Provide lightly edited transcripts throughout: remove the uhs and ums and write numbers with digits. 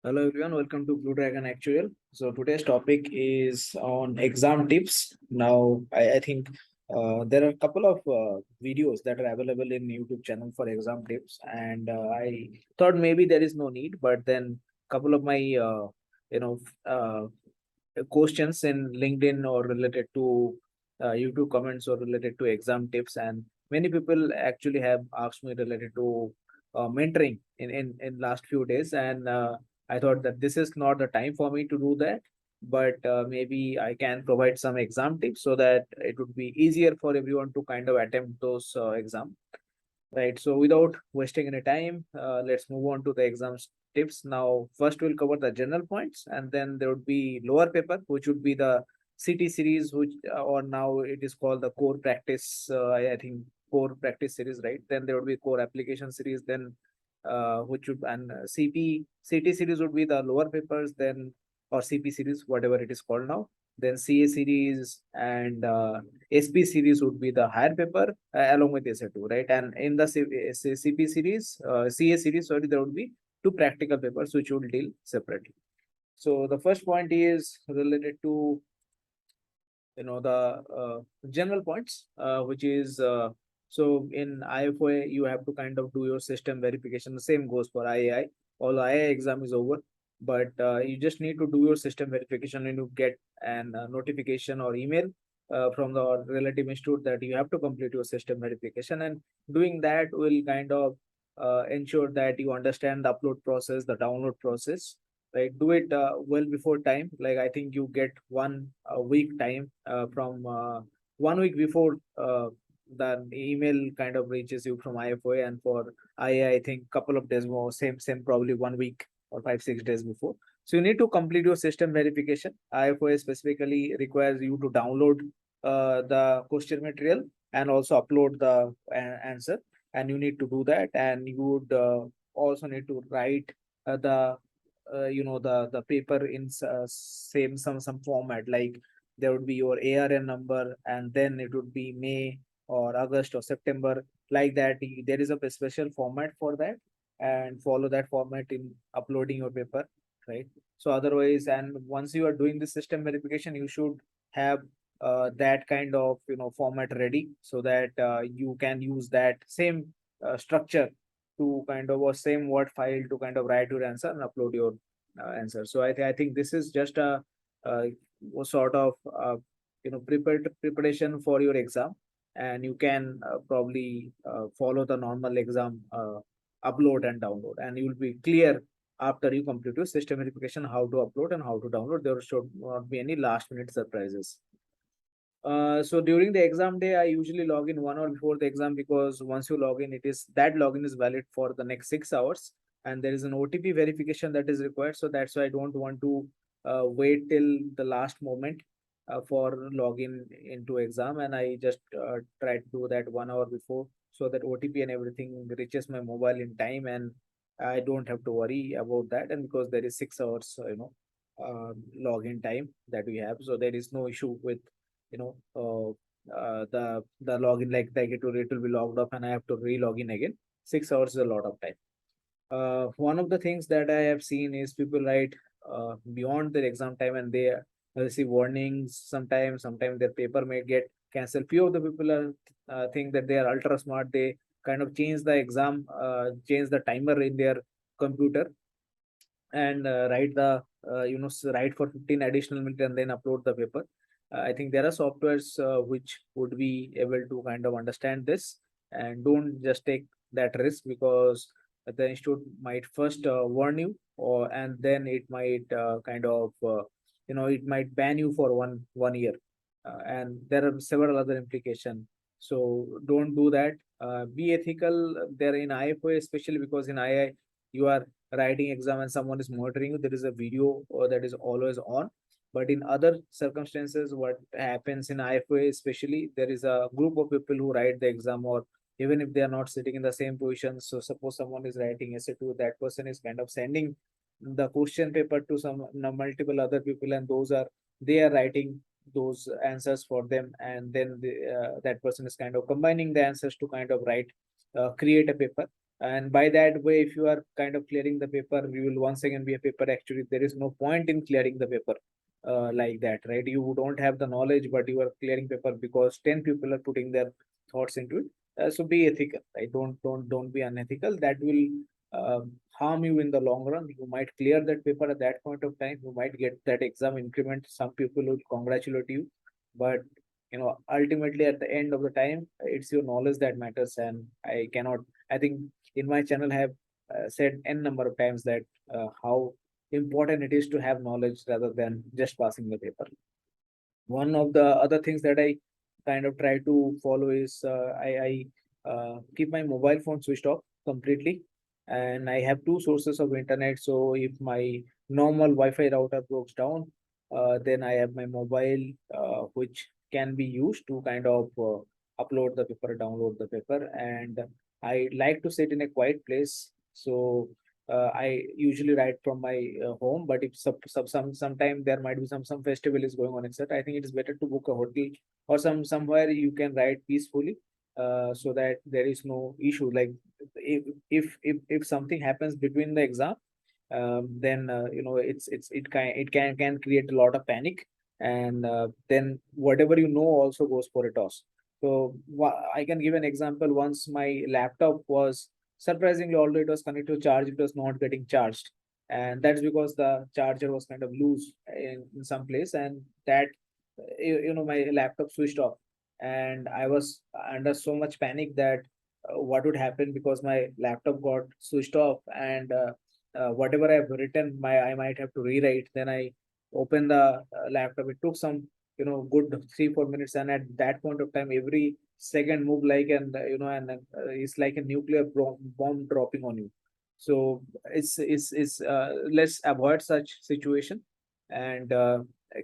Hello everyone, welcome to Blue Dragon Actual. So today's topic is on exam tips. Now, I think there are a couple of videos that are available in YouTube channel for exam tips, and I thought maybe there is no need, but then couple of my you know uh, questions in LinkedIn or related to YouTube comments or related to exam tips, and many people actually have asked me related to mentoring in last few days, and I thought that this is not the time for me to do that, but maybe I can provide some exam tips so that it would be easier for everyone to kind of attempt those exam. Right. So without wasting any time, let's move on to the exams tips. Now, first we'll cover the general points, and then there would be lower paper, which would be the CT series, which or now it is called the core practice. I think core practice series, right? Then there would be core application series. Then, which would and CT series would be the lower papers. Then or CP series, whatever it is called now. Then CA series and SP series would be the higher paper along with SA2, right? And in the CP series, CA series, sorry, there would be two practical papers which will deal separately. So the first point is related to the general points, which is so in IFOA you have to kind of do your system verification. The same goes for IAI. All IAI exam is over, but you just need to do your system verification and you get an notification or email from the relative institute that you have to complete your system verification, and doing that will kind of ensure that you understand the upload process, the download process, right? Do it well before time. Like I think you get one week time from 1 week before the email kind of reaches you from IFOA, and for I think couple of days more, same probably 1 week or 5 6 days before. So you need to complete your system verification. IFOA specifically requires you to download the question material and also upload the answer, and you need to do that, and you would also need to write the the paper in same some format, like there would be your ARN number, and then it would be May or August or September, like that. There is a special format for that, and follow that format in uploading your paper, right? So otherwise, and once you are doing the system verification, you should have that kind of format ready, so that you can use that same structure to kind of, or same word file to kind of write your answer and upload your answer. So I think this is just a sort of preparation for your exam, and you can probably follow the normal exam upload and download, and you will be clear after you complete your system verification how to upload and how to download. There should not be any last minute surprises. So during the exam day, I usually log in 1 hour before the exam, because once you log in, it is that login is valid for the next 6 hours, and there is an OTP verification that is required. So that's why I don't want to wait till the last moment for login into exam, and I just try to do that 1 hour before, so that OTP and everything reaches my mobile in time, and I don't have to worry about that. And because there is 6 hours, login time that we have, so there is no issue with you know the login, like it will be logged off and I have to re-log in again. 6 hours is a lot of time. One of the things that I have seen is people write beyond their exam time, and they receive warnings sometimes. Sometimes their paper may get cancelled. Few of the people are think that they are ultra smart. They kind of change the exam, change the timer in their computer, and write the write for 15 additional minutes and then upload the paper. I think there are softwares which would be able to kind of understand this, and don't just take that risk, because the institute might first warn you, or and then it might kind of it might ban you for one year, and there are several other implications. So don't do that. Be ethical there in IFO, especially because in II you are writing exam and someone is monitoring you. There is a video that is always on. But in other circumstances, what happens in IFA, especially, there is a group of people who write the exam, or even if they are not sitting in the same position. So suppose someone is writing SA2, that person is kind of sending the question paper to some multiple other people, and they are writing those answers for them, and then that person is kind of combining the answers to kind of create a paper. And by that way, if you are kind of clearing the paper, you will once again be a paper actuary. There is no point in clearing the paper like that, right? You don't have the knowledge, but you are clearing paper because 10 people are putting their thoughts into it. So be ethical, right? Don't be unethical. That will harm you in the long run. You might clear that paper at that point of time. You might get that exam increment. Some people will congratulate you, but ultimately at the end of the time, it's your knowledge that matters. And I think in my channel I have said n number of times that how important it is to have knowledge rather than just passing the paper. One of the other things that I kind of try to follow is I keep my mobile phone switched off completely, and I have two sources of internet. So if my normal Wi-Fi router breaks down, then I have my mobile, which can be used to kind of upload the paper, download the paper, and I like to sit in a quiet place. So I usually write from my home, but if sometime there might be some festival is going on, etc. I think it is better to book a hotel or somewhere you can write peacefully, so that there is no issue. Like if something happens between the exam, then it can create a lot of panic, and then whatever also goes for a toss. So I can give an example. Once my laptop was surprisingly, although it was connected to charge, it was not getting charged, and that's because the charger was kind of loose in some place, and that my laptop switched off, and I was under so much panic that what would happen, because my laptop got switched off, and whatever I've written, I might have to rewrite. Then I opened the laptop. It took some good 3-4 minutes, and at that point of time, every second move like and it's like a nuclear bomb dropping on you. So let's avoid such situation, and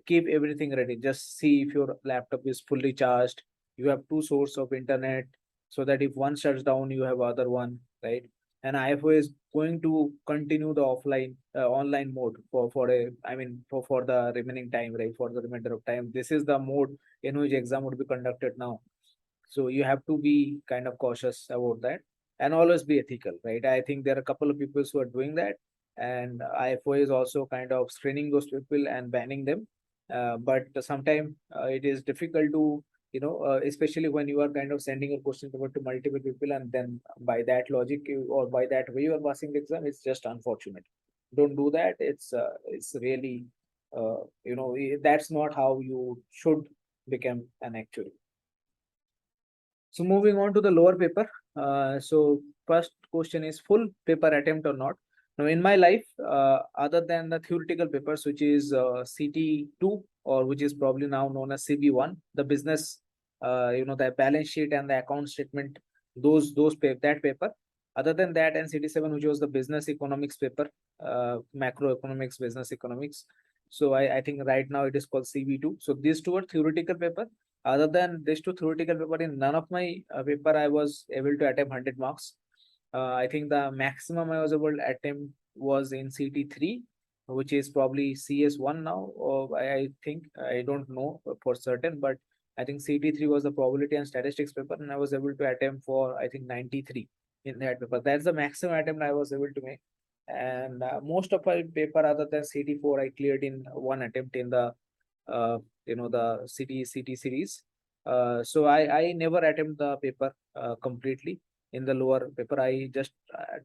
keep everything ready. Just see if your laptop is fully charged. You have two sources of internet, so that if one shuts down, you have other one, right? And IFO is going to continue the offline online mode for a I mean for the remaining time, right? For the remainder of time, this is the mode in which exam would be conducted now. So you have to be kind of cautious about that, and always be ethical, right? I think there are a couple of people who are doing that, and IFO is also kind of screening those people and banning them. But sometimes it is difficult to, especially when you are kind of sending a question paper to multiple people, and then by that logic or by that way you are passing the exam. It's just unfortunate. Don't do that. It's really, that's not how you should become an actuary. So moving on to the lower paper. So first question is full paper attempt or not. Now in my life, other than the theoretical papers, which is CT2, or which is probably now known as CB1, the business, the balance sheet and the account statement, that paper. Other than that, and CT7, which was the business economics paper, macroeconomics, business economics. So I think right now it is called CB2. So these two are theoretical paper. Other than this two theoretical paper, in none of my paper I was able to attempt 100 marks. I think the maximum I was able to attempt was in CT3, which is probably CS1 now. Or I think, I don't know for certain, but I think CT3 was the probability and statistics paper, and I was able to attempt for, I think, 93 in that paper. That's the maximum attempt I was able to make. And most of my paper, other than CT4, I cleared in one attempt in the the CT series. So I never attempt the paper completely. In the lower paper, I just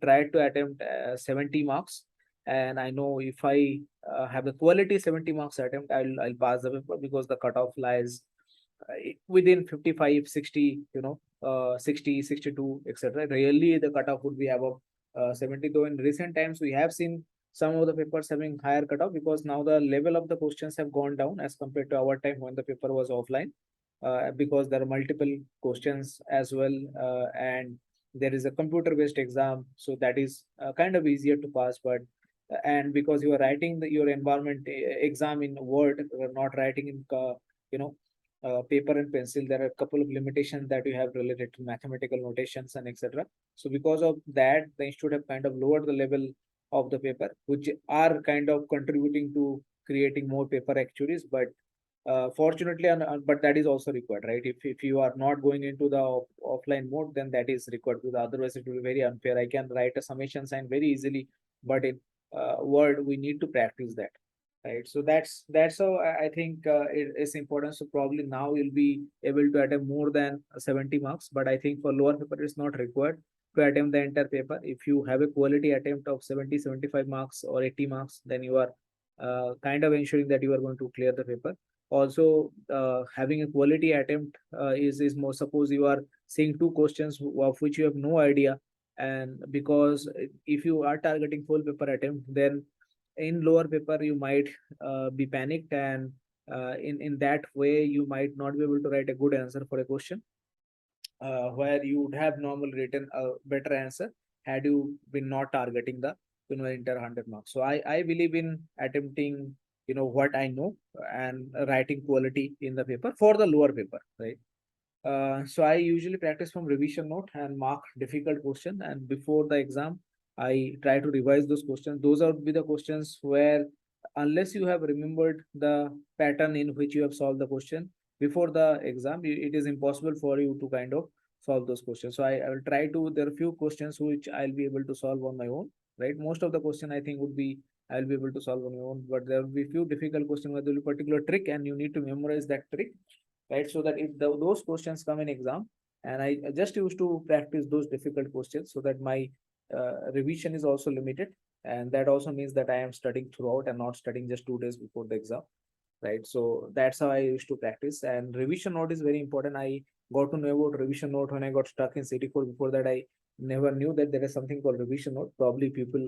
tried to attempt 70 marks, and I know if I have the quality 70 marks attempt, I'll pass the paper, because the cutoff lies within 55, 60, 60, 62, etc. Really, the cutoff would be above 70. Though in recent times, we have seen some of the papers having higher cutoff, because now the level of the questions have gone down as compared to our time when the paper was offline, because there are multiple questions as well, and there is a computer based exam, so that is kind of easier to pass. But and because you are writing your environment exam in Word, you are not writing in you know paper and pencil. There are a couple of limitations that you have related to mathematical notations and etc. So because of that, the institute have kind of lowered the level of the paper, which are kind of contributing to creating more paper actuaries. But Fortunately, but that is also required, right? If you are not going into the offline mode, then that is required, because otherwise it will be very unfair. I can write a summation sign very easily, but in Word we need to practice that, right? So that's how I think it is important. So probably now you'll be able to attempt more than 70 marks, but I think for lower paper it's not required to attempt the entire paper. If you have a quality attempt of 70, 75 marks or 80 marks, then you are kind of ensuring that you are going to clear the paper. Also, having a quality attempt is more. Suppose you are seeing two questions of which you have no idea, and because if you are targeting full paper attempt, then in lower paper you might be panicked, and in that way you might not be able to write a good answer for a question where you would have normally written a better answer had you been not targeting the entire 100 marks. So I believe in attempting what I know and writing quality in the paper for the lower paper, right? So I usually practice from revision note and mark difficult question, and before the exam, I try to revise those questions. Those would be the questions where, unless you have remembered the pattern in which you have solved the question before the exam, it is impossible for you to kind of solve those questions. So I will try to. There are few questions which I'll be able to solve on my own, right? Most of the question I think would be I'll be able to solve on my own, but there will be few difficult questions where there will be particular trick, and you need to memorize that trick, right? So that if those questions come in exam, and I just used to practice those difficult questions, so that my revision is also limited, and that also means that I am studying throughout and not studying just 2 days before the exam, right? So that's how I used to practice. And revision note is very important. I got to know about revision note when I got stuck in CT4. Before that, I never knew that there is something called revision note. Probably people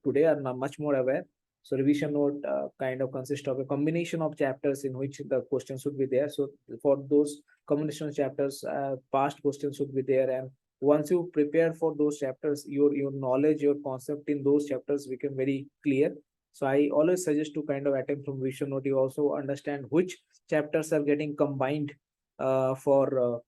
today are much more aware. So revision note kind of consists of a combination of chapters in which the questions should be there. So for those combination of chapters, past questions should be there. And once you prepare for those chapters, your knowledge, your concept in those chapters become very clear. So I always suggest to kind of attempt from vision note. You also understand which chapters are getting combined for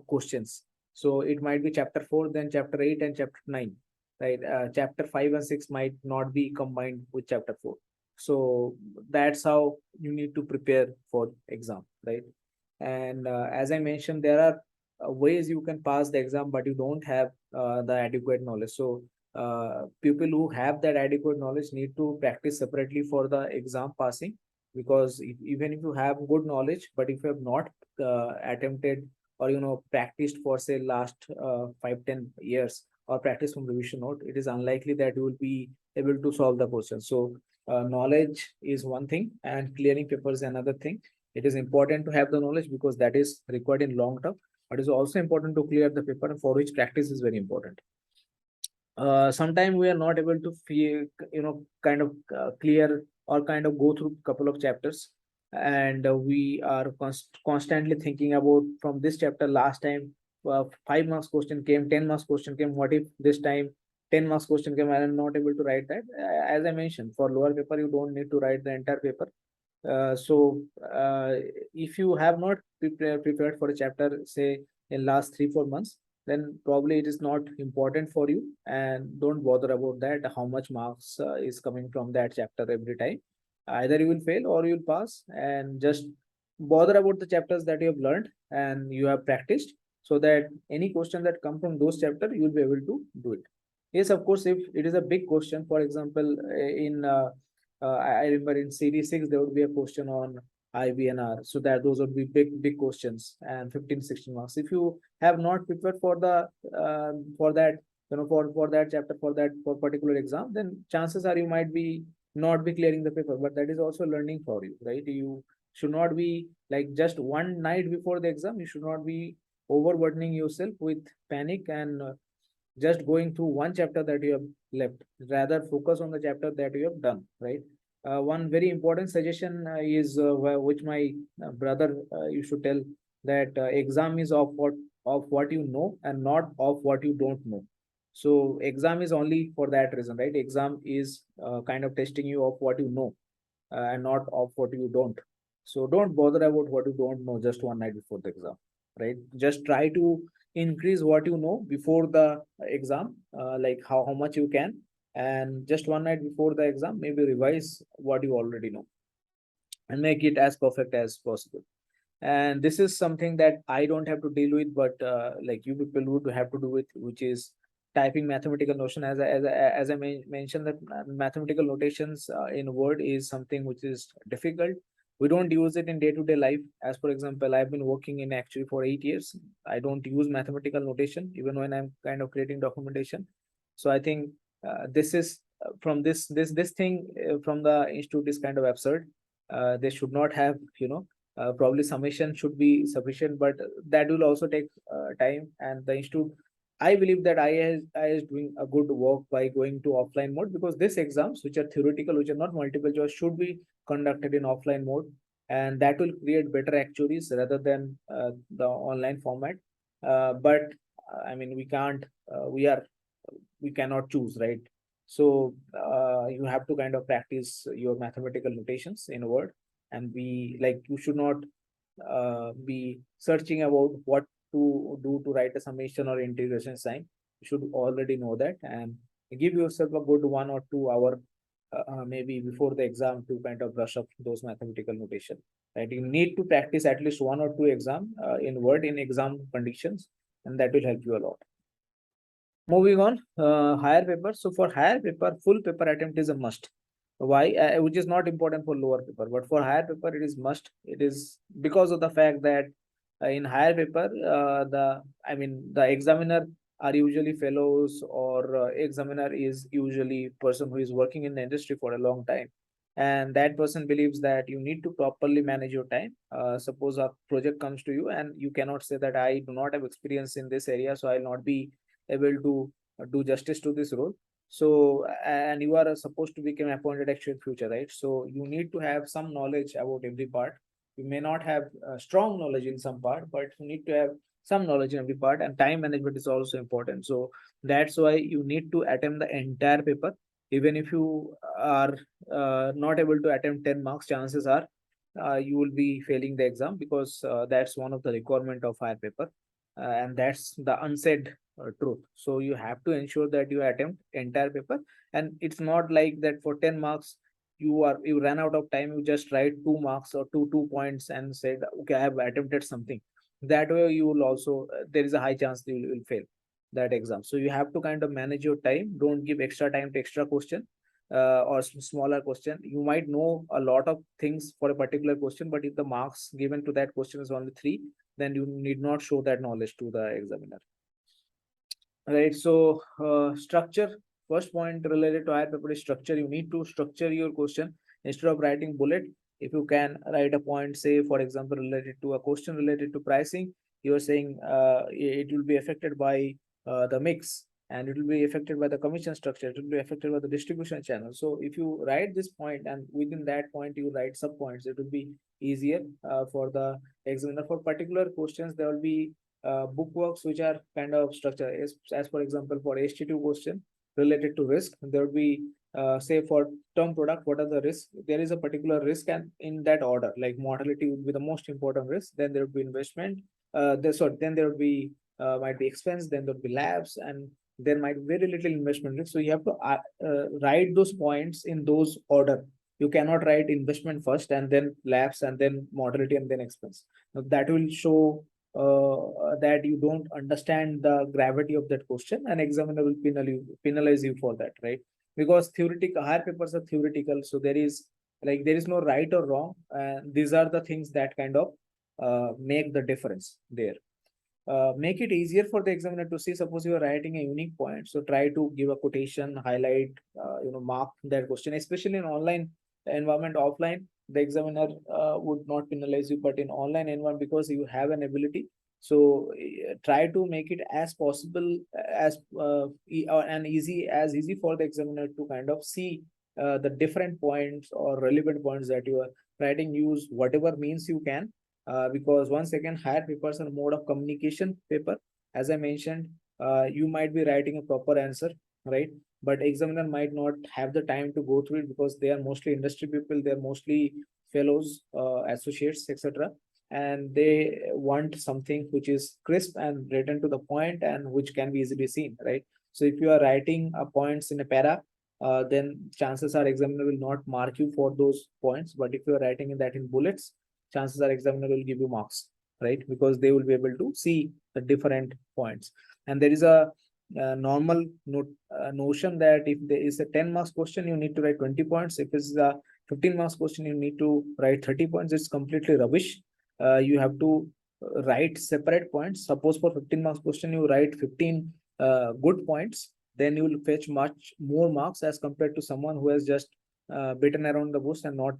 questions. So it might be chapter 4, then chapter 8 and chapter 9, right? Chapter 5 and 6 might not be combined with chapter 4. So that's how you need to prepare for exam, right? And as I mentioned, there are ways you can pass the exam, but you don't have the adequate knowledge. So people who have that adequate knowledge need to practice separately for the exam passing, because even if you have good knowledge, but if you have not attempted or practiced for say last 5-10 years, or practice from revision note, it is unlikely that you will be able to solve the question. So knowledge is one thing and clearing papers is another thing. It is important to have the knowledge because that is required in long term, but it is also important to clear the paper, for which practice is very important. Sometimes we are not able to feel, kind of clear or kind of go through couple of chapters, and we are constantly thinking about from this chapter last time 5 marks question came, 10 marks question came, what if this time 10 marks question came and I'm not able to write that. As I mentioned, for lower paper you don't need to write the entire paper. So if you have not prepared for a chapter, say in last 3-4 months, then probably it is not important for you, and don't bother about that. How much marks is coming from that chapter every time? Either you will fail or you will pass, and just bother about the chapters that you have learned and you have practiced, so that any question that come from those chapters you will be able to do it. Yes, of course, if it is a big question, for example, in I remember in series 6 there would be a question on IBNR, so that those would be big questions and 15-16 marks. If you have not prepared for the for that, for that chapter, for particular exam, then chances are you might be not be clearing the paper. But that is also learning for you, right? You should not be like just one night before the exam. You should not be overburdening yourself with panic and just going through one chapter that you have left. Rather focus on the chapter that you have done, right? One very important suggestion is which my brother used to tell, that exam is of what you know and not of what you don't know. So exam is only for that reason, right? Exam is kind of testing you of what you know and not of what you don't. So don't bother about what you don't know just one night before the exam, right? Just try to increase what you know before the exam, like how much you can, and just one night before the exam, maybe revise what you already know. and make it as perfect as possible. And this is something that I don't have to deal with, but like you people would have to do it, which is typing mathematical notion. As I mentioned, that mathematical notations in Word is something which is difficult. We don't use it in day-to-day life. As for example, I've been working in Actuary for 8 years. I don't use mathematical notation even when I'm kind of creating documentation. So I think this is from this thing from the institute is kind of absurd. They should not have, probably summation should be sufficient, but that will also take time. And the institute, I believe that I is doing a good work by going to offline mode, because these exams, which are theoretical, which are not multiple choice, should be conducted in offline mode, and that will create better actuaries rather than the online format. But I mean, we cannot choose, right? So you have to kind of practice your mathematical notations in Word, and be like, you should not be searching about what to do to write a summation or integration sign. You should already know that, and give yourself a good 1 or 2 hour maybe before the exam to kind of brush up those mathematical notation. Right, you need to practice at least 1 or 2 exam in Word in exam conditions, and that will help you a lot. Moving on, higher paper. So for higher paper, full paper attempt is a must. Why? Which is not important for lower paper, but for higher paper, it is must. It is because of the fact that in higher paper, the examiner are usually fellows, or examiner is usually person who is working in the industry for a long time, and that person believes that you need to properly manage your time. Suppose a project comes to you, and you cannot say that I do not have experience in this area, so I'll not be able to do justice to this role. So, and you are supposed to become appointed actually in future, right? So you need to have some knowledge about every part. You may not have strong knowledge in some part, but you need to have some knowledge in every part, and time management is also important. So that's why you need to attempt the entire paper. Even if you are not able to attempt 10 marks, chances are you will be failing the exam, because that's one of the requirement of higher paper, and that's the unsaid truth. So you have to ensure that you attempt entire paper, and it's not like that for 10 marks you ran out of time, you just write 2 marks or two points and said, okay, I have attempted something. That way you will also there is a high chance that you will fail that exam. So you have to kind of manage your time. Don't give extra time to extra question or smaller question. You might know a lot of things for a particular question, but if the marks given to that question is only 3, then you need not show that knowledge to the examiner. Right. So structure, first point related to higher paper is structure. You need to structure your question instead of writing bullet. If you can write a point, say for example, related to a question related to pricing, you are saying it will be affected by the mix, and it will be affected by the commission structure, it will be affected by the distribution channel. So if you write this point, and within that point you write sub points, it will be easier for the examiner. For particular questions, there will be bookworks which are kind of structured. As for example, for HT2 question related to risk, there will be say for term product, what are the risks? There is a particular risk, and in that order, like mortality would be the most important risk. Then there would be investment. Then there would be might be expense. Then there would be labs, and there might be very little investment risk. So you have to write those points in those order. You cannot write investment first, and then labs, and then mortality, and then expense. Now, that will show that you don't understand the gravity of that question, and examiner will penalize you for that, right? Because theoretical higher papers are theoretical, so there is no right or wrong, and these are the things that kind of make the difference there. Make it easier for the examiner to see. Suppose you are writing a unique point, so try to give a quotation, highlight, mark that question, especially in online environment. Offline, the examiner would not penalize you, but in online environment, because you have an ability, so try to make it as possible as and easy for the examiner to kind of see the different points or relevant points that you are writing. Use whatever means you can, because once again, higher papers are mode of communication paper. As I mentioned, you might be writing a proper answer, right? But examiner might not have the time to go through it, because they are mostly industry people, they are mostly fellows, associates, etc., and they want something which is crisp and written to the point, and which can be easily seen, right? So if you are writing points in a para, then chances are examiner will not mark you for those points. But if you are writing in that in bullets, chances are examiner will give you marks, right? Because they will be able to see the different points. And there is a normal notion that if there is a 10 marks question, you need to write 20 points. If it's a 15 marks question, you need to write 30 points. It's completely rubbish. You have to write separate points. Suppose for 15 marks question, you write 15 good points, then you will fetch much more marks as compared to someone who has just beaten around the bush and not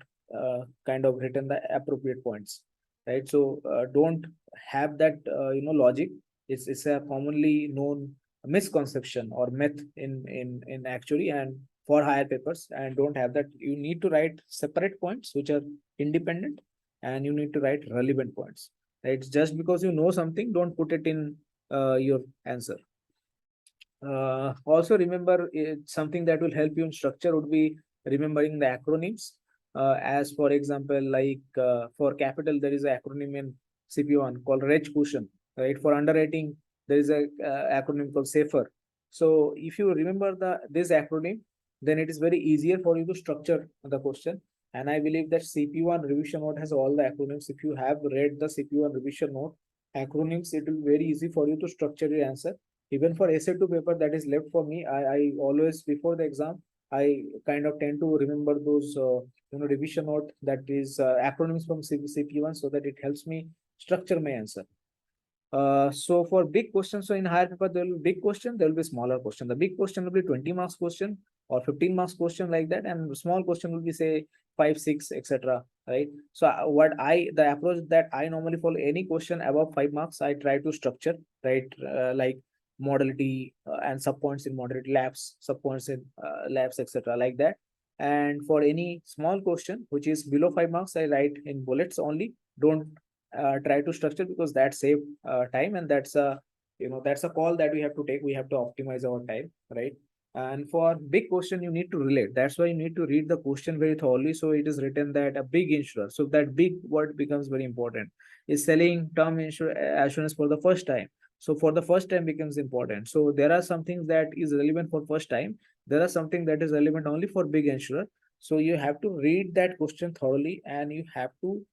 kind of written the appropriate points, right? So don't have that logic. It's a commonly known misconception or myth in actuary and for higher papers, and don't have that. You need to write separate points which are independent, and you need to write relevant points, right? Just because you know something, don't put it in your answer. Also remember, something that will help you in structure would be remembering the acronyms. As for example, like for capital, there is an acronym in CP1 called REG cushion, right? For underwriting, there is a acronym called SAFER. So if you remember this acronym, then it is very easier for you to structure the question. And I believe that CP1 revision note has all the acronyms. If you have read the CP1 revision note acronyms, it will be very easy for you to structure your answer. Even for essay 2 paper that is left for me, I always before the exam, I kind of tend to remember those revision note that is acronyms from CP1, so that it helps me structure my answer. So for big questions, so in higher paper, there will be big question, there will be smaller question. The big question will be 20 marks question or 15 marks question like that, and small question will be say 5, 6, etc. Right? So the approach that I normally follow, any question above 5 marks, I try to structure, right? Like modality and subpoints in modality, labs, subpoints in labs, etc. like that. And for any small question which is below 5 marks, I write in bullets only. Don't try to structure, because that save time, and that's a that's a call that we have to take. We have to optimize our time, right? And for big question, you need to relate. That's why you need to read the question very thoroughly. So it is written that a big insurer, so that big word becomes very important, is selling term assurance for the first time. So for the first time becomes important. So there are some things that is relevant for first time, there are something that is relevant only for big insurer. So you have to read that question thoroughly, and you have to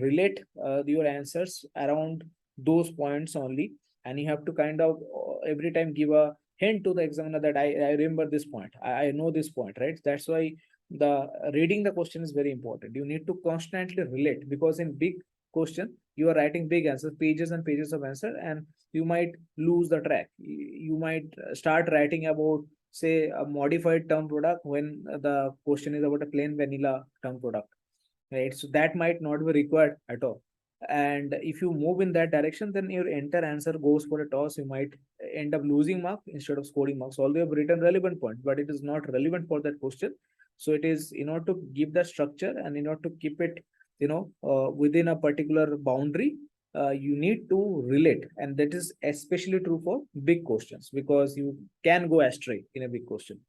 relate your answers around those points only. And you have to kind of every time give a hint to the examiner that I remember this point, I know this point, right? That's why the reading the question is very important. You need to constantly relate, because in big question you are writing big answers, pages and pages of answer, and you might lose the track. You might start writing about say a modified term product when the question is about a plain vanilla term product, right? So that might not be required at all. And if you move in that direction, then your entire answer goes for a toss. You might end up losing mark instead of scoring marks, although you've written relevant point, but it is not relevant for that question. So it is, in order to give the structure and in order to keep it within a particular boundary, you need to relate. And that is especially true for big questions, because you can go astray in a big question.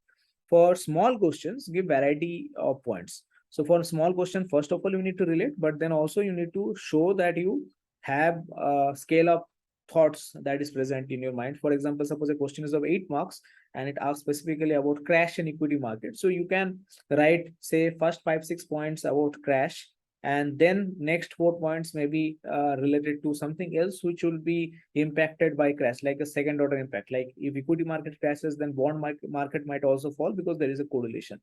For small questions, give variety of points. So for small question, first of all, you need to relate, but then also you need to show that you have a scale up thoughts that is present in your mind. For example, suppose a question is of 8 marks and it asks specifically about crash in equity market. So you can write, say, first 5, 6 points about crash, and then next 4 points may be related to something else which will be impacted by crash, like a second order impact. Like if equity market crashes, then bond market might also fall, because there is a correlation,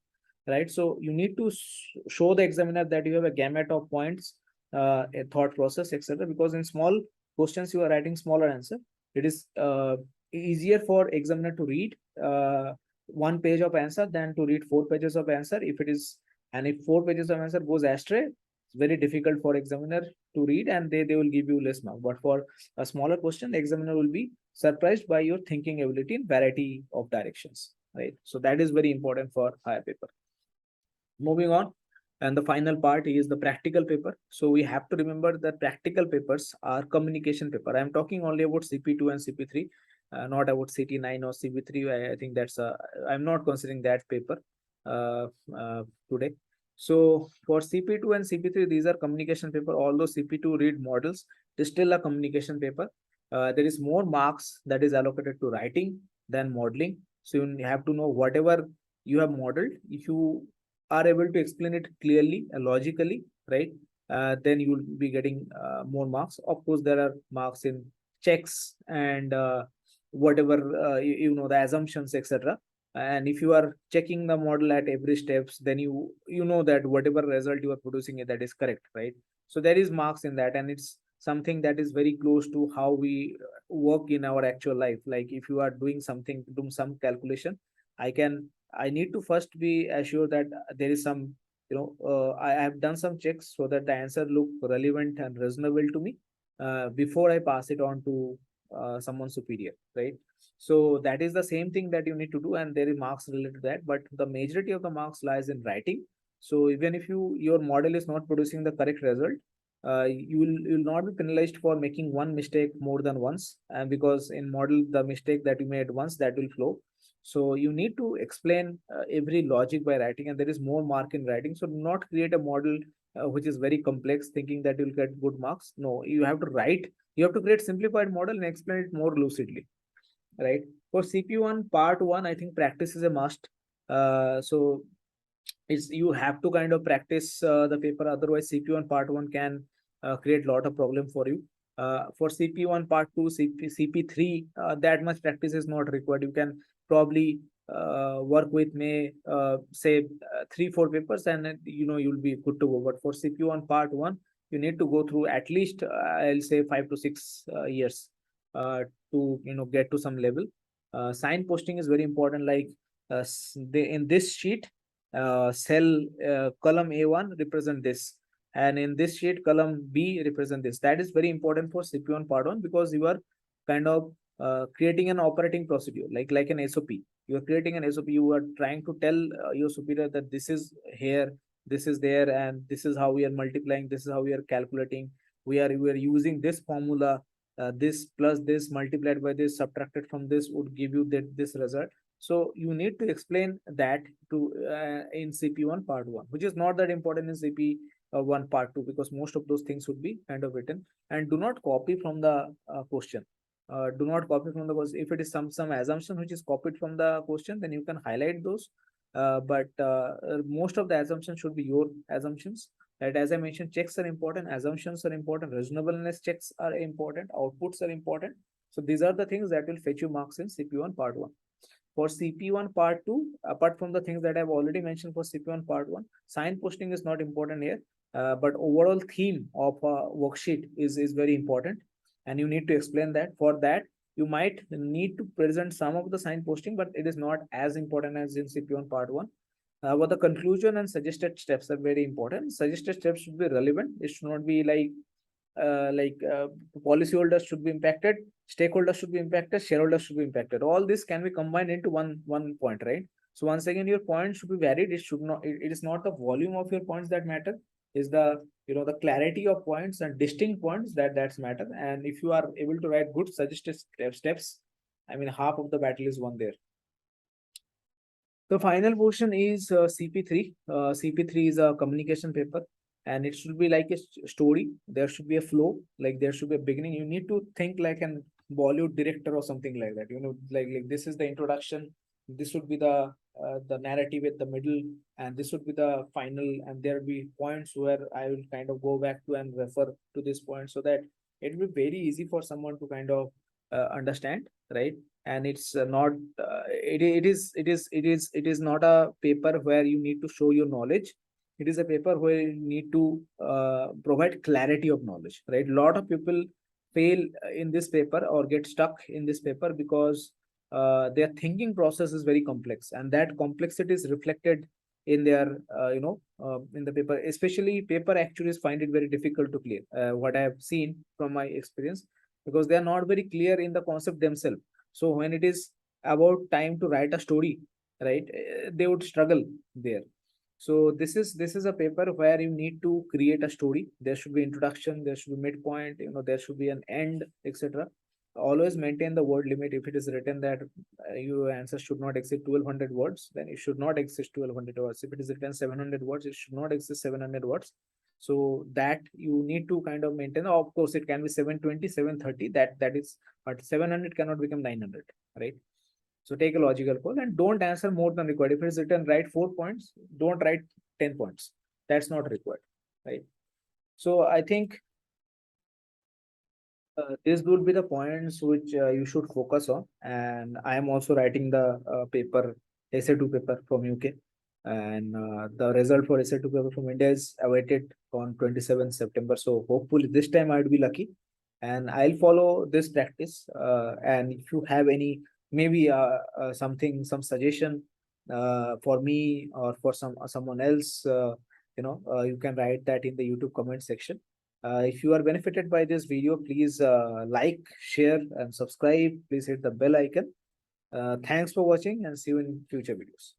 right? So you need to show the examiner that you have a gamut of points, a thought process, etc. Because in small questions you are writing smaller answer. It is easier for examiner to read 1 page of answer than to read 4 pages of answer. If it is, and if 4 pages of answer goes astray, it's very difficult for examiner to read, and they will give you less mark. But for a smaller question, the examiner will be surprised by your thinking ability in variety of directions, right? So that is very important for higher paper. Moving on, and the final part is the practical paper. So we have to remember that practical papers are communication paper. I'm talking only about CP2 and CP3, not about CT9 or CP3. I think that's I'm not considering that paper today. So for CP2 and CP3, these are communication paper. Although CP2 read models, it is still a communication paper. There is more marks that is allocated to writing than modeling. So you have to know whatever you have modeled, if you are able to explain it clearly and logically, right, then you will be getting more marks. Of course, there are marks in checks and whatever the assumptions, etc. And if you are checking the model at every steps, then you know that whatever result you are producing, that is correct, right? So there is marks in that, and it's something that is very close to how we work in our actual life. Like if you are doing something, doing some calculation, I need to first be assured that there is some, I have done some checks so that the answer look relevant and reasonable to me before I pass it on to someone superior, right? So that is the same thing that you need to do, and there is marks related to that. But the majority of the marks lies in writing. So even if your model is not producing the correct result, you will not be penalized for making one mistake more than once, and because in model the mistake that you made once, that will flow. So you need to explain every logic by writing, and there is more mark in writing. So do not create a model which is very complex, thinking that you'll get good marks. No, you have to write. You have to create simplified model and explain it more lucidly, right? For CP1 part one, I think practice is a must. So it's you have to kind of practice the paper, otherwise CP1 part one can create a lot of problem for you. For CP1 part two, CP3, that much practice is not required. You can probably work with may say 3-4 papers, and you'll be good to go. But for CP1 part one, you need to go through at least I'll say 5 to 6 years uh, to get to some level. Sign posting is very important. Like in this sheet, cell column A1 represent this, and in this sheet column B represent this. That is very important for CP1 part 1, because you are kind of creating an operating procedure, like an SOP. You are creating an SOP. You are trying to tell your superior that this is here, this is there, and this is how we are multiplying, this is how we are calculating. We are using this formula, this plus this multiplied by this subtracted from this would give you this result. So you need to explain that to in CP1 part 1, which is not that important in CP1 part 2, because most of those things would be kind of written. And do not copy from the question. Do not copy from the question. If it is some assumption which is copied from the question, then you can highlight those. But most of the assumptions should be your assumptions. That, as I mentioned, checks are important, assumptions are important, reasonableness checks are important, outputs are important. So these are the things that will fetch you marks in CP1 part 1. For CP1 part 2, apart from the things that I've already mentioned for CP1 part 1, sign posting is not important here. But overall theme of a worksheet is very important, and you need to explain that. For that, you might need to present some of the sign posting, but it is not as important as in CP1 part 1. But the conclusion and suggested steps are very important. Suggested steps should be relevant. It should not be like policyholders should be impacted, stakeholders should be impacted, shareholders should be impacted. All this can be combined into one point, right? So once again, your point should be varied. It should not. It is not the volume of your points that matter. Is the the clarity of points and distinct points that's matter. And if you are able to write good suggested steps, I mean, half of the battle is won there. The final portion is CP3. CP3 is a communication paper, and it should be like a story. There should be a flow, like there should be a beginning. You need to think like an Bollywood director or something like that. Like this is the introduction. This would be the narrative at the middle, and this would be the final. And there will be points where I will kind of go back to and refer to this point, so that it will be very easy for someone to kind of understand, right? And it's not it is not a paper where you need to show your knowledge. It is a paper where you need to provide clarity of knowledge, right? A lot of people fail in this paper or get stuck in this paper because their thinking process is very complex, and that complexity is reflected in their in the paper. Especially paper actuaries find it very difficult to clear, what I have seen from my experience, because they are not very clear in the concept themselves. So when it is about time to write a story, right, they would struggle there. So this is a paper where you need to create a story. There should be introduction, there should be midpoint, there should be an end, etc. Always maintain the word limit. If it is written that your answer should not exceed 1200 words, then it should not exceed 1200 words. If it is written 700 words, it should not exceed 700 words. So that you need to kind of maintain. Of course, it can be 720, 730. That is, but 700 cannot become 900, right? So take a logical call and don't answer more than required. If it's written, write 4 points, don't write 10 points. That's not required, right? So I think these would be the points which you should focus on. And I am also writing the paper, essay 2 paper from UK. And the result for essay 2 paper from India is awaited on 27th September. So hopefully this time I'd be lucky. And I'll follow this practice. And if you have any, maybe some suggestion for me or for someone else, you can write that in the YouTube comment section. If you are benefited by this video, please like, share, and subscribe. Please hit the bell icon. Thanks for watching and see you in future videos.